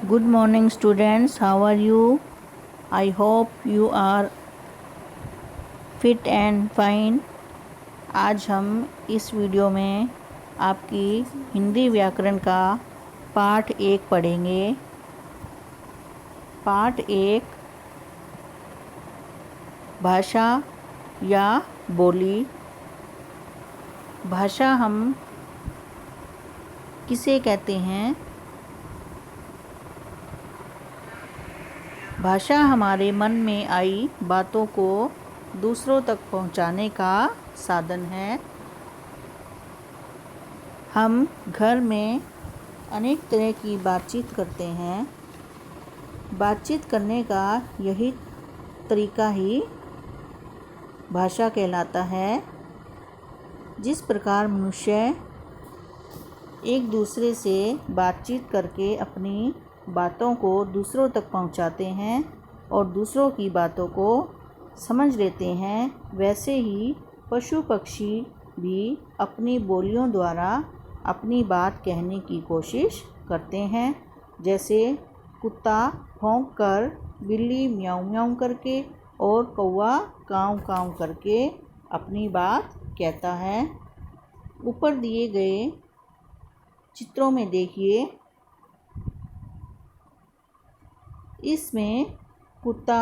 Good morning students, how are you? I hope you are fit and fine. आज हम इस video में आपकी हिंदी व्याकरण का पाठ 1 पढ़ेंगे। पाठ 1 भाषा या बोली। भाषा हम किसे कहते हैं? भाषा हमारे मन में आई बातों को दूसरों तक पहुंचाने का साधन है। हम घर में अनेक तरह की बातचीत करते हैं। बातचीत करने का यही तरीका ही भाषा कहलाता है। जिस प्रकार मनुष्य एक दूसरे से बातचीत करके अपनी बातों को दूसरों तक पहुंचाते हैं और दूसरों की बातों को समझ लेते हैं, वैसे ही पशु पक्षी भी अपनी बोलियों द्वारा अपनी बात कहने की कोशिश करते हैं। जैसे कुत्ता भौंक कर, बिल्ली म्याऊं म्याऊं करके और कौवा कांव कांव करके अपनी बात कहता है। ऊपर दिए गए चित्रों में देखिए, इसमें कुत्ता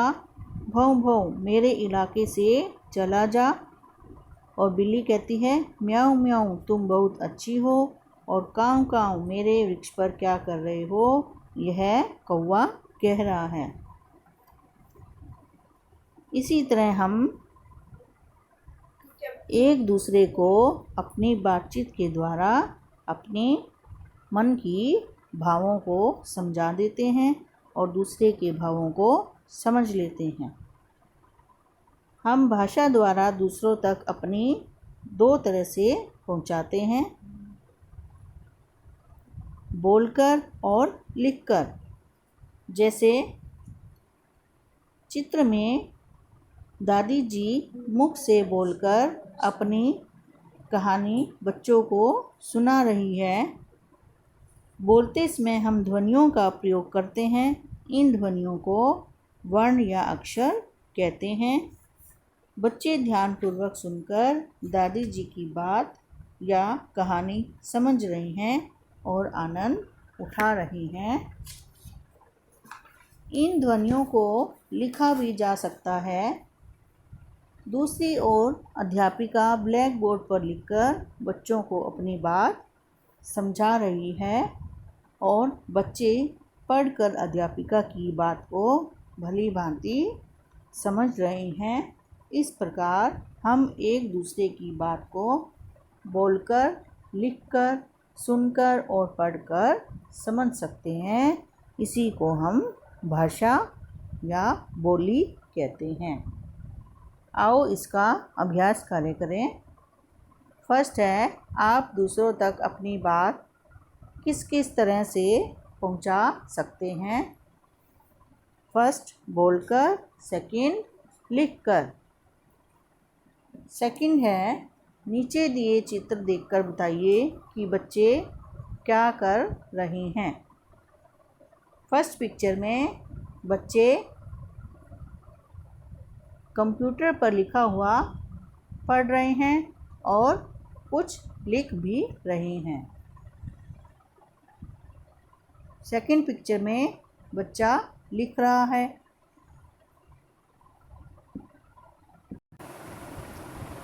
भौं भौं मेरे इलाके से चला जा, और बिल्ली कहती है म्याऊं म्याऊं तुम बहुत अच्छी हो, और कांव कांव मेरे वृक्ष पर क्या कर रहे हो, यह कौवा कह रहा है। इसी तरह हम एक दूसरे को अपनी बातचीत के द्वारा अपने मन की भावों को समझा देते हैं और दूसरे के भावों को समझ लेते हैं। हम भाषा द्वारा दूसरों तक अपनी 2 तरह से पहुंचाते हैं, बोलकर और लिखकर। जैसे चित्र में दादी जी मुख से बोलकर अपनी कहानी बच्चों को सुना रही है। बोलते समय हम ध्वनियों का प्रयोग करते हैं। इन ध्वनियों को वर्ण या अक्षर कहते हैं। बच्चे ध्यानपूर्वक सुनकर दादी जी की बात या कहानी समझ रही हैं और आनंद उठा रही हैं। इन ध्वनियों को लिखा भी जा सकता है। दूसरी ओर अध्यापिका ब्लैक बोर्ड पर लिखकर बच्चों को अपनी बात समझा रही है और बच्चे पढ़कर अध्यापिका की बात को भली भांति समझ रहे हैं। इस प्रकार हम एक दूसरे की बात को बोलकर, लिखकर, सुनकर और पढ़कर समझ सकते हैं। इसी को हम भाषा या बोली कहते हैं। आओ इसका अभ्यास कार्य करें। फर्स्ट है, आप दूसरों तक अपनी बात किस किस तरह से पहुंचा सकते हैं। फर्स्ट बोलकर, सेकंड लिखकर। सेकंड है, नीचे दिए चित्र देखकर बताइए कि बच्चे क्या कर रहे हैं। फर्स्ट पिक्चर में बच्चे कंप्यूटर पर लिखा हुआ पढ़ रहे हैं और कुछ लिख भी रहे हैं। सेकंड पिक्चर में बच्चा लिख रहा है।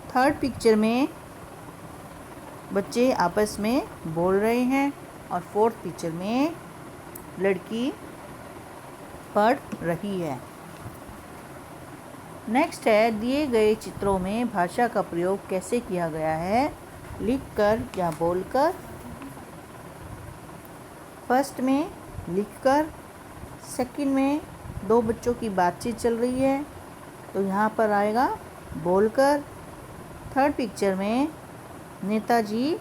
थर्ड पिक्चर में बच्चे आपस में बोल रहे हैं और फोर्थ पिक्चर में लड़की पढ़ रही है। नेक्स्ट है, दिए गए चित्रों में भाषा का प्रयोग कैसे किया गया है, लिखकर या बोलकर। फर्स्ट में लिखकर, सेकंड में 2 बच्चों की बातचीत चल रही है तो यहाँ पर आएगा बोलकर। थर्ड पिक्चर में नेताजी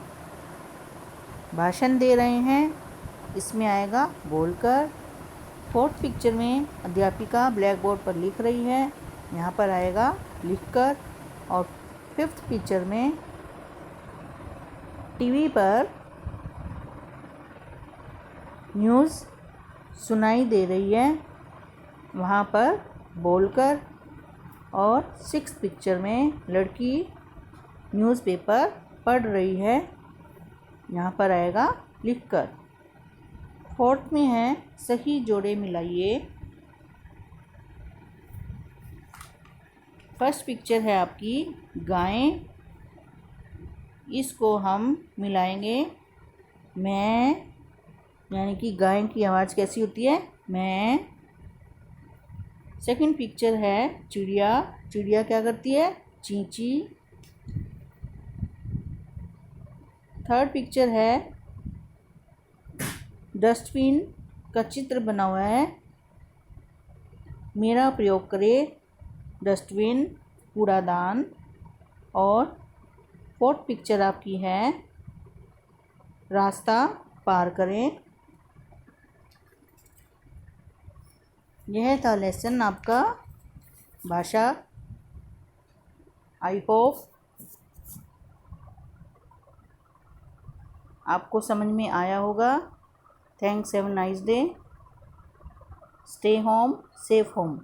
भाषण दे रहे हैं, इसमें आएगा बोलकर। फोर्थ पिक्चर में अध्यापिका ब्लैक बोर्ड पर लिख रही है, यहाँ पर आएगा लिखकर। और फिफ्थ पिक्चर में टीवी पर न्यूज़ सुनाई दे रही है वहाँ पर बोलकर। और 6th पिक्चर में लड़की न्यूज़पेपर पढ़ रही है, यहाँ पर आएगा लिखकर। 4th में है सही जोड़े मिलाइए। फर्स्ट पिक्चर है आपकी गाय, इसको हम मिलाएंगे मैं, यानी कि गाय की आवाज़ कैसी होती है, मैं। सेकंड पिक्चर है चिड़िया, चिड़िया क्या करती है, चींची। थर्ड पिक्चर है डस्टबिन का चित्र बना हुआ है, मेरा प्रयोग करें, डस्टबिन कूड़ादान। और फोर्थ पिक्चर आपकी है रास्ता पार करें। यह था लेसन आपका भाषा। आई होप आपको समझ में आया होगा। Thanks, have a nice day, stay home, safe home.